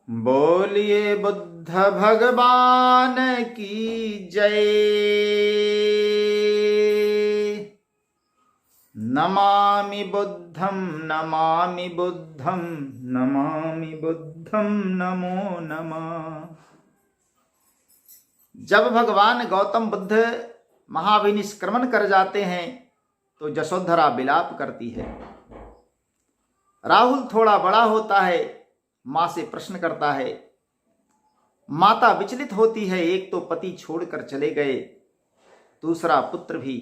बोलिए बुद्ध भगवान की जय। नमामि बुद्धं नमामि बुद्धं नमामि बुद्धं नमो नमः। जब भगवान गौतम बुद्ध महाविनिष्क्रमण कर जाते हैं तो यशोधरा विलाप करती है। राहुल थोड़ा बड़ा होता है, मां से प्रश्न करता है। माता विचलित होती है, एक तो पति छोड़कर चले गए, दूसरा पुत्र भी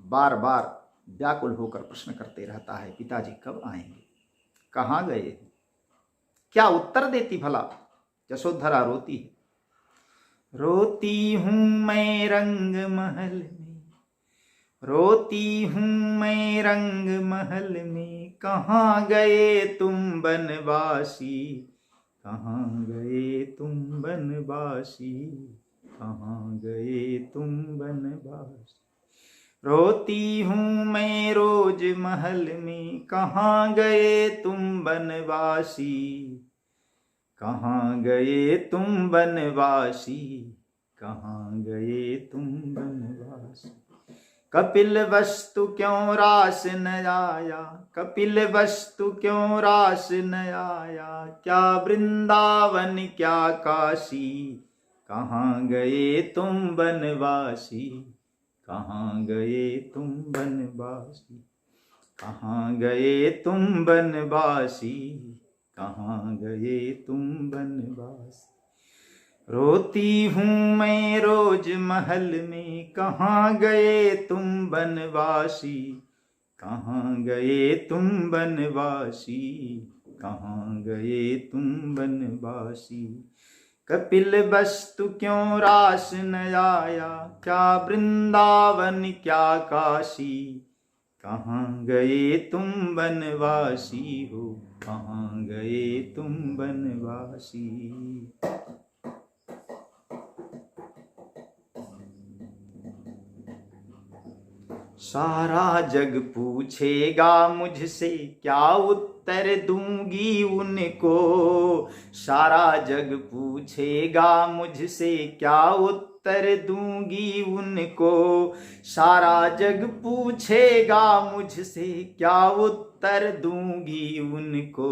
बार बार व्याकुल होकर प्रश्न करते रहता है, पिताजी कब आएंगे, कहाँ गए, क्या उत्तर देती भला। यशोधरा रोती है, रोती हूं मैं रंग महल में, रोती हूं मैं रंग महल में, कहाँ गए तुम बनवासी, कहाँ गए तुम बनवासी, कहाँ गए तुम बनवासी। रोती हूँ मैं रोज महल में, कहाँ गए तुम बनवासी, कहाँ गए तुम बनवासी, कहाँ गए तुम बनवासी। कपिल वस्तु क्यों रास न आया, कपिल वस्तु क्यों रास न आया, क्या वृंदावन क्या काशी, कहाँ गए तुम बनवासी, कहाँ गए तुम बनवासी, कहाँ गए तुम बनवासी, कहाँ गए तुम बनवासी। रोती हूँ मैं रोज महल में, कहाँ गए तुम बनवासी, कहाँ गए तुम बनवासी, कहाँ गए तुम बनवासी। कपिल वस्तु क्यों रास न आया, क्या वृंदावन क्या काशी, कहाँ गए तुम बनवासी हो, कहाँ गए तुम बनवासी। सारा जग पूछेगा मुझसे, क्या उत्तर दूंगी उनको, सारा जग पूछेगा मुझसे, क्या उत्तर दूंगी उनको, सारा जग पूछेगा मुझसे, क्या उत्तर दूंगी उनको,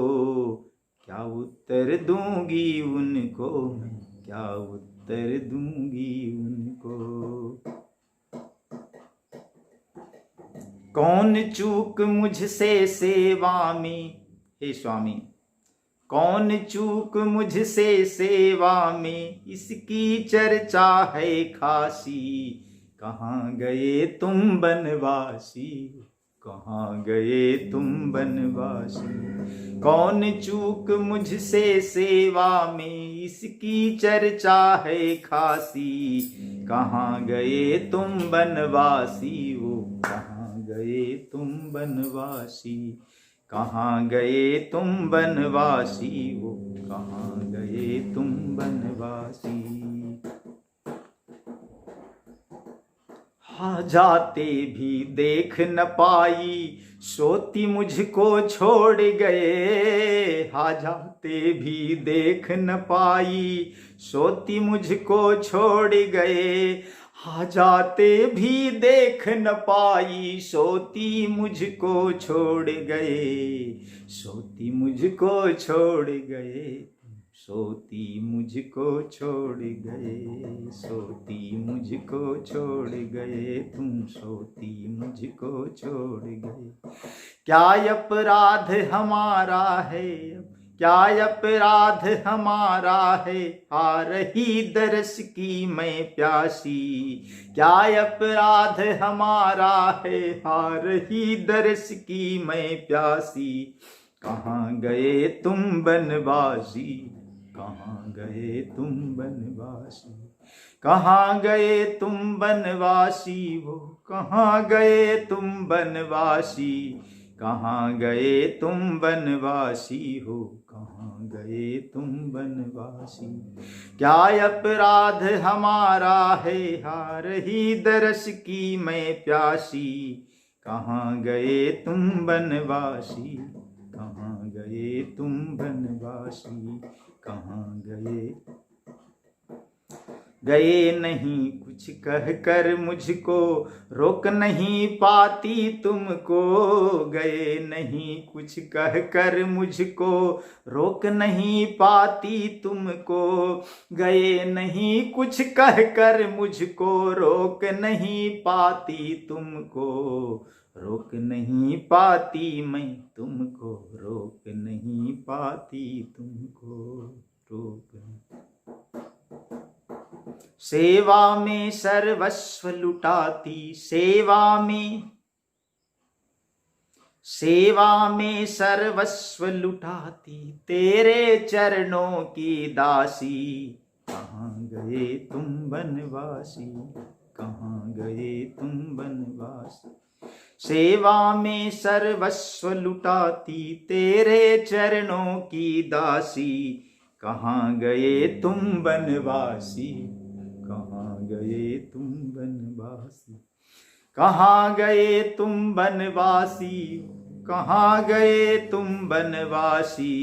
क्या उत्तर दूंगी उनको, क्या उत्तर दूंगी उनको। कौन चूक मुझसे सेवा में, हे स्वामी, कौन चूक मुझसे सेवा में, इसकी चर्चा है खासी, कहाँ गए तुम बनवासी, कहाँ गए तुम बनवासी। कौन चूक मुझसे सेवा में, इसकी चर्चा है खासी, कहाँ गए तुम बनवासी हो, कहाँ गए तुम बनवासी, कहाँ गए तुम बनवासी हो, कहाँ गए तुम बनवासी। हाँ जाते भी देख न पाई, सोती मुझको छोड़ गए, हाँ जाते भी देख न पाई, सोती मुझको छोड़ गए, हाँ जाते भी देख न पाई, सोती मुझको छोड़ गए, सोती मुझको छोड़ गए, सोती मुझको छोड़ गए, सोती मुझको छोड़ गए, तुम सोती मुझको छोड़ गए। क्या अपराध हमारा है, क्या अपराध हमारा है, आ रही दरस की मैं प्यासी, क्या अपराध हमारा है, आ रही दरस की मैं प्यासी। कहाँ गए तुम बनवासी, कहाँ गए तुम बनवासी, कहाँ गए तुम बनवासी हो, कहाँ गए तुम बनवासी, कहाँ गए तुम बनवासी हो, कहाँ गए तुम बनवासी। क्या अपराध हमारा है, हार ही दरस की मैं प्यासी, कहाँ गए तुम बनवासी, कहाँ गए तुम बनवासी, कहाँ गए नहीं कुछ कह कर मुझको, रोक नहीं पाती तुमको। गए नहीं कुछ कह कर मुझको, रोक नहीं पाती तुमको। गए नहीं कुछ कह कर मुझको, रोक नहीं पाती तुमको। रोक नहीं पाती मैं तुमको, रोक नहीं पाती तुमको, रोक। सेवा में सर्वस्व लुटाती, सेवा में सर्वस्व लुटाती, तेरे चरणों की दासी। कहाँ गए तुम बनवासी, कहाँ गए तुम बनवासी। सेवा में सर्वस्व लुटाती, तेरे चरणों की दासी। कहाँ गए तुम बनवासी, कहाँ गए तुम बनवासी। कहाँ गए तुम बनवासी, कहाँ गए तुम बनवासी।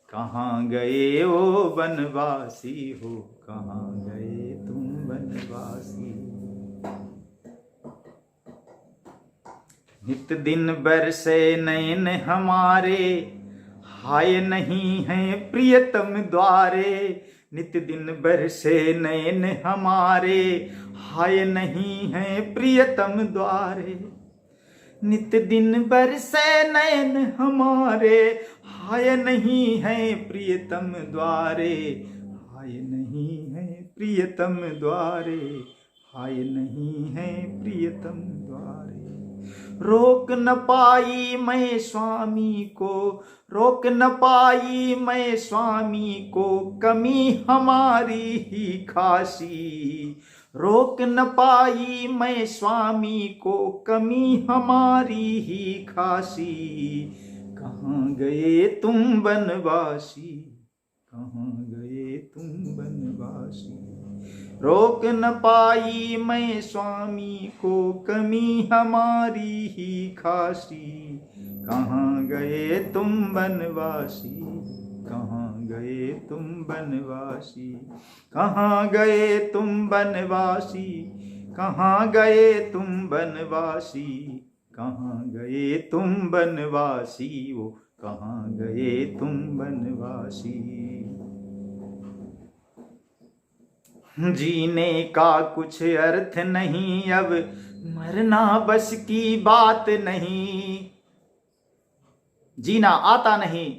कहाँ गए ओ बनवासी हो, कहाँ गए तुम बनवासी। नित दिन बरसे नयन हमारे, हाय नहीं है प्रियतम द्वारे। नित दिन बरसे नयन हमारे, हाय नहीं है प्रियतम द्वारे। नित दिन बरसे नयन हमारे, हाय नहीं है प्रियतम द्वारे। हाय नहीं है प्रियतम द्वारे, हाय नहीं है प्रियतम द्वारे। रोक न पाई मैं स्वामी को, रोक न पाई मैं स्वामी को, कमी हमारी ही खासी। रोक न पाई मैं स्वामी को, कमी हमारी ही खासी। कहाँ गए तुम बनवासी, कहाँ गए तुम बनवासी। रोक न पाई मैं स्वामी को, कमी हमारी ही खासी। कहाँ गए तुम बनवासी, कहाँ गए तुम बनवासी। कहाँ गए तुम बनवासी, कहाँ गए तुम बनवासी। कहाँ गए तुम बनवासी, वो कहाँ गए तुम बनवासी। जीने का कुछ अर्थ नहीं अब, मरना बस की बात नहीं। जीना आता नहीं,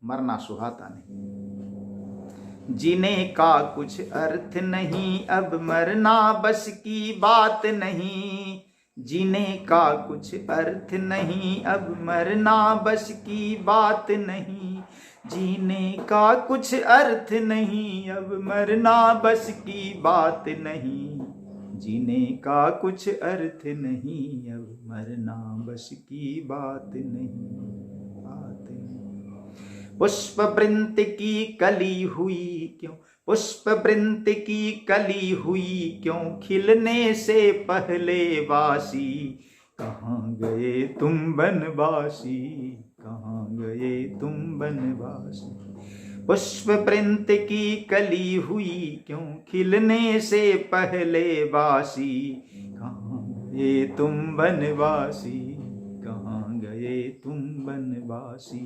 मरना सुहाता नहीं। जीने का कुछ अर्थ नहीं अब, मरना बस की बात नहीं। जीने का कुछ अर्थ नहीं अब, मरना बस की बात नहीं। जीने का कुछ अर्थ नहीं अब, मरना बस की बात नहीं। जीने का कुछ अर्थ नहीं अब, मरना बस की बात नहीं, बात नहीं। पुष्प वृंत की कली हुई क्यों, पुष्प वृंत की कली हुई क्यों, खिलने से पहले वासी। कहाँ गए तुम बनवासी, कहाँ गए तुम बनवासी। पुष्प वृंत की कली हुई क्यों, खिलने से पहले वासी। कहाँ गए तुम बनवासी, कहाँ गए तुम बनवासी।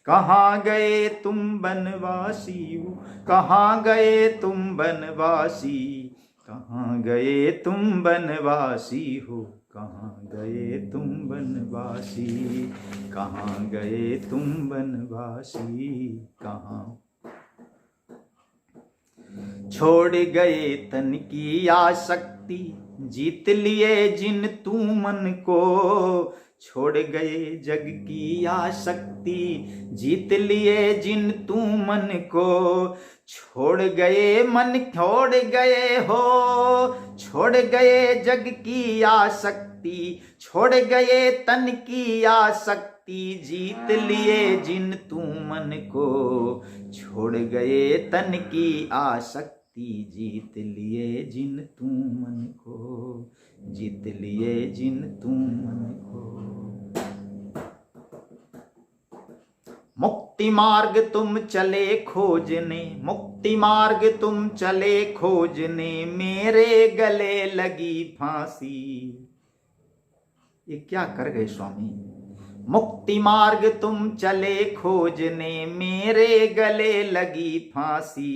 कहाँ गए तुम बनवासी, कहाँ गए तुम बनवासी। कहाँ गए तुम बनवासी हो, कहाँ गए तुम बनवासी। कहाँ गए तुम बनवासी, कहाँ। छोड़ गए तन की आसक्ति, जीत लिए जिन तू मन को। छोड़ गए जग की आसक्ति, जीत लिए जिन तू मन को। छोड़ गए मन छोड़ गए हो, छोड़ गए जग की आसक्ति। छोड़ गए तन की आसक्ति, जीत लिए जिन तू मन को। छोड़ गए तन की आसक्ति, जीत लिए जिन तू मन को। जीत लिए जिन तू मन को। मुक्ति मार्ग तुम चले खोजने, मुक्ति मार्ग तुम चले खोजने, मेरे गले लगी फांसी। ये क्या कर गए स्वामी। मुक्ति मार्ग तुम चले खोजने, मेरे गले लगी फांसी।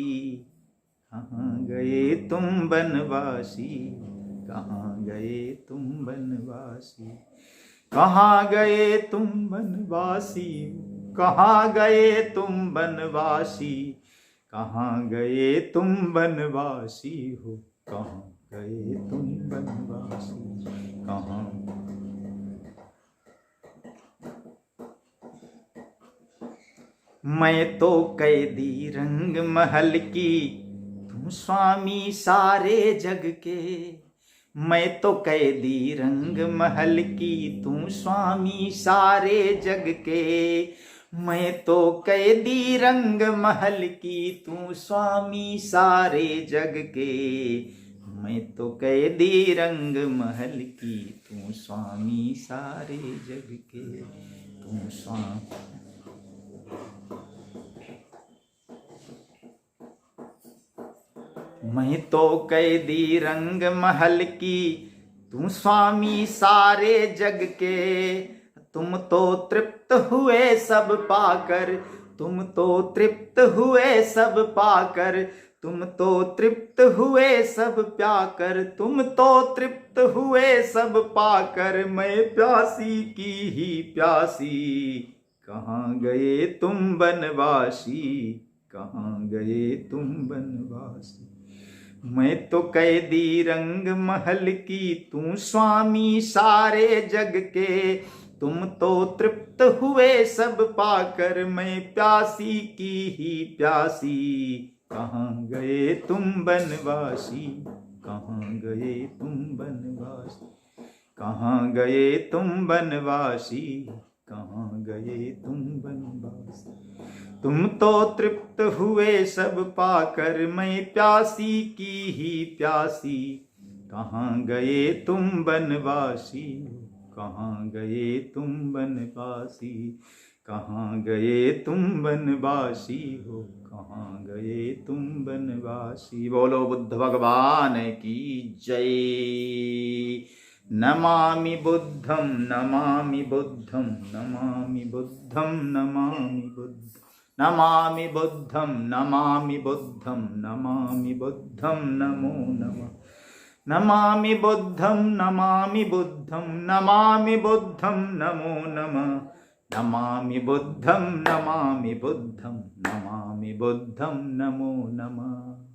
कहाँ गए तुम बनवासी, कहाँ गए तुम बनवासी, कहाँ गए तुम बनवासी, कहाँ गए तुम बनवासी, कहाँ गए तुम बनवासी हो, कहाँ गए तुम बनवासी, कहाँ। मैं तो कैदी रंग महल की, तुम स्वामी सारे जग के। मैं तो कैदी रंग महल की, तुम स्वामी सारे जग के। मैं तो कैदी रंग महल की, तू स्वामी सारे जग के। मैं तो कैदी रंग महल की, तू स्वामी सारे जग के। तू स्वामी। मैं तो कैदी रंग महल की, तू स्वामी सारे जग के। तुम तो तृप्त हुए सब पाकर, तुम तो तृप्त हुए सब पाकर, तुम तो तृप्त हुए सब प्याकर, तुम तो तृप्त हुए सब पाकर। मैं प्यासी की ही प्यासी, कहाँ गए तुम बनवासी, कहाँ गए तुम बनवासी। मैं तो कैदी रंग महल की, तू स्वामी सारे जग के। तुम तो तृप्त हुए सब पाकर, मैं प्यासी की ही प्यासी। कहाँ गए तुम बनवासी, कहाँ गए तुम बनवासी, कहाँ गए तुम बनवासी, कहाँ गए तुम बनवासी। तुम तो तृप्त हुए सब पाकर, मैं प्यासी की ही प्यासी। कहाँ गए तुम बनवासी, कहाँ गए तुम बनवासी, कहाँ गए तुम बनवासी हो, कहाँ गए तुम बनवासी। बोलो बुद्ध भगवान की जय। नमामि बुद्धं, नमामि बुद्धं, नमामि बुद्धं, नमामि बुद्धं, नमामि बुद्धं, नमामि बुद्धं, नमामि बुद्धं, नमो नमः। नमामि बुद्धं, नमामि बुद्धं, नमामि बुद्धं, नमो नमः। नमामि बुद्धं, नमामि बुद्धं, नमामि बुद्धं, नमो नमः।